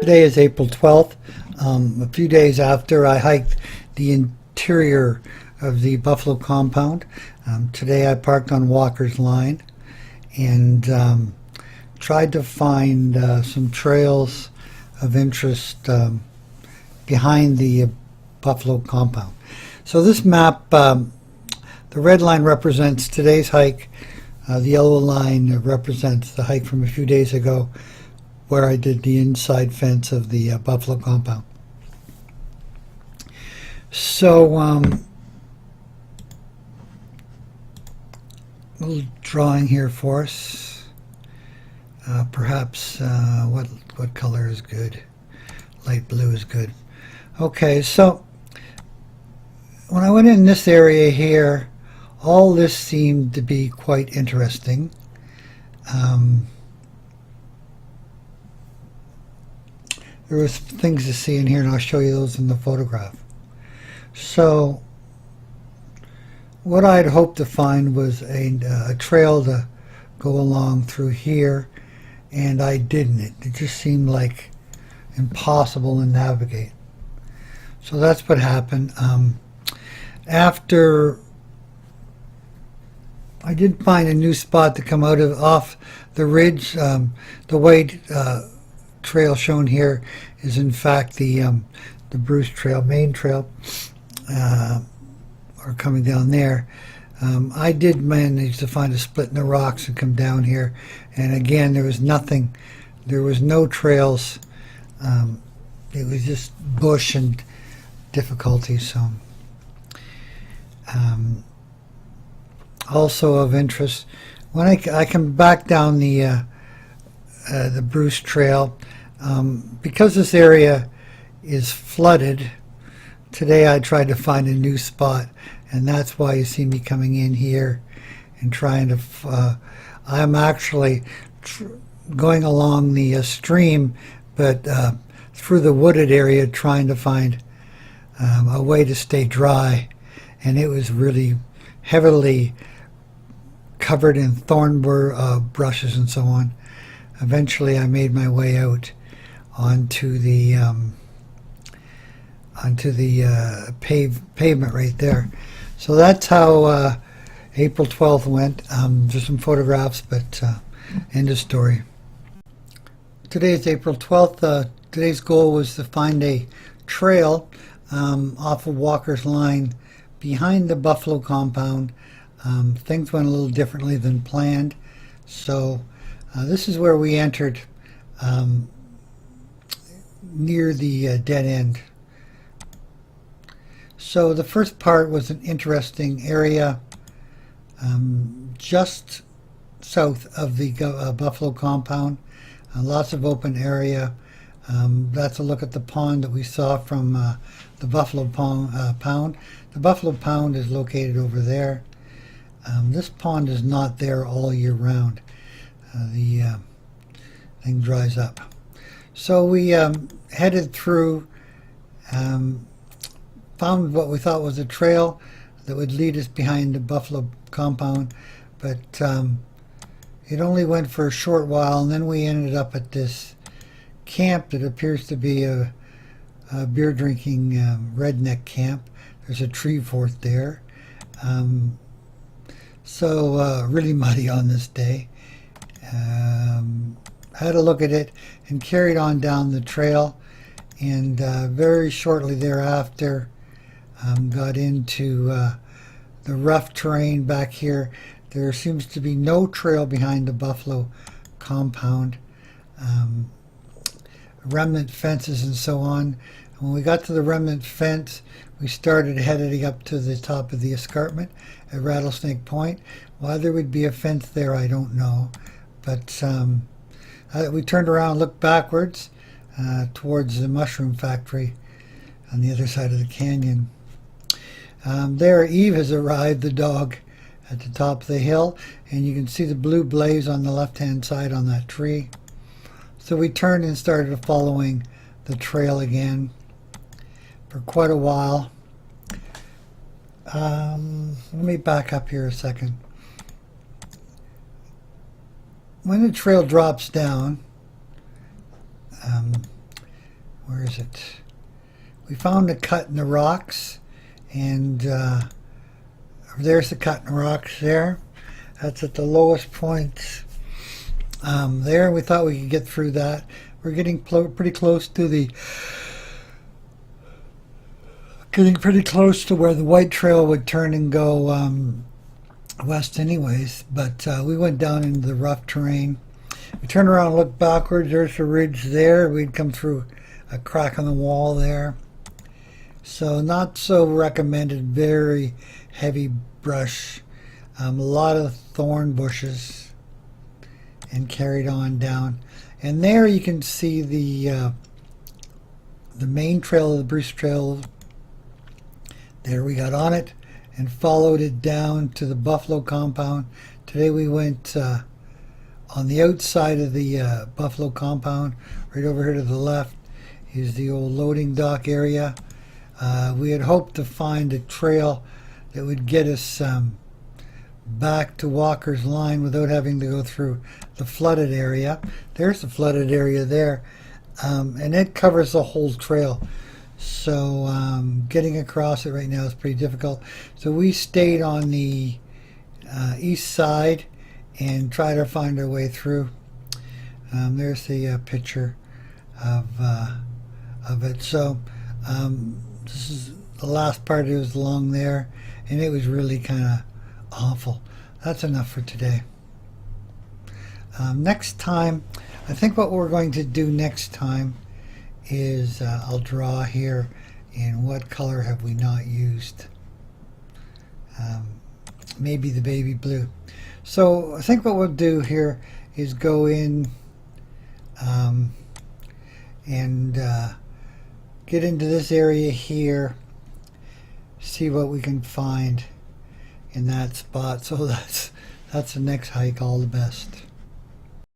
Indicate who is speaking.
Speaker 1: Today is April 12th, a few days after I hiked the interior of the Buffalo compound. Today I parked on Walker's Line and tried to find some trails of interest behind the Buffalo compound. So this map, the red line represents today's hike. The yellow line represents the hike from a few days ago where I did the inside fence of the Buffalo compound. So, a little drawing here for us. Perhaps what color is good? Light blue is good. Okay, so when I went in this area here, all this seemed to be quite interesting. There was things to see in here, and I'll show you those in the photograph. So what I'd hoped to find was a trail to go along through here, and I didn't. It just seemed like impossible to navigate. So that's what happened. After I did find a new spot to come out of off the ridge. The white trail shown here is in fact the Bruce Trail, main trail, or coming down there. I did manage to find a split in the rocks and come down here, and again there was nothing. There was no trails. It was just bush and difficulty. So. Also of interest, when I come back down the Bruce Trail, because this area is flooded, today I tried to find a new spot, and that's why you see me coming in here and trying to I'm actually going along the stream, but through the wooded area, trying to find a way to stay dry, and it was really heavily covered in thorn brushes and so on. Eventually I made my way out onto the pavement right there. So that's how April 12th went. There's some photographs, but end of story. Today is April 12th. Today's goal was to find a trail off of Walker's Line behind the Buffalo compound. Things went a little differently than planned, so this is where we entered near the dead end. So the first part was an interesting area just south of the Buffalo compound. Lots of open area. That's a look at the pond that we saw from the Buffalo Pound. The Buffalo Pound is located over there. This pond is not there all year round. The thing dries up. So we headed through, found what we thought was a trail that would lead us behind the Buffalo compound, but it only went for a short while, and then we ended up at this camp that appears to be a beer drinking redneck camp. There's a tree fort there. So really muddy on this day. Had a look at it and carried on down the trail, and very shortly thereafter got into the rough terrain back here. There seems to be no trail behind the Buffalo compound. Remnant fences and so on. When we got to the remnant fence, we started heading up to the top of the escarpment at Rattlesnake Point. Why there would be a fence there, I don't know. But we turned around, looked backwards towards the mushroom factory on the other side of the canyon. There, Eve has arrived, the dog, at the top of the hill, and you can see the blue blaze on the left-hand side on that tree. So we turned and started following the trail again for quite a while. Let me back up here a second. When the trail drops down, is it? We found a cut in the rocks, and there's the cut in the rocks there. That's at the lowest point there. We thought we could get through that. We're getting pretty close to where the white trail would turn and go west anyways, but we went down into the rough terrain. We turned around and looked backwards. There's a ridge there. We'd come through a crack on the wall there. So not so recommended. Very heavy brush. A lot of thorn bushes, and carried on down. And there you can see the main trail of the Bruce Trail. There we got on it and followed it down to the Buffalo compound. Today we went on the outside of the Buffalo compound. Right over here to the left is the old loading dock area. We had hoped to find a trail that would get us back to Walker's Line without having to go through the flooded area. There's the flooded area there, and it covers the whole trail. So getting across it right now is pretty difficult. So we stayed on the east side and tried to find our way through. There's the picture of it. So this is the last part. It was along there, and it was really kind of awful. That's enough for today. Next time, I think what we're going to do next time is I'll draw here in what color have we not used. Maybe the baby blue. So I think what we'll do here is go in and get into this area here, see what we can find in that spot. So that's the next hike. All the best.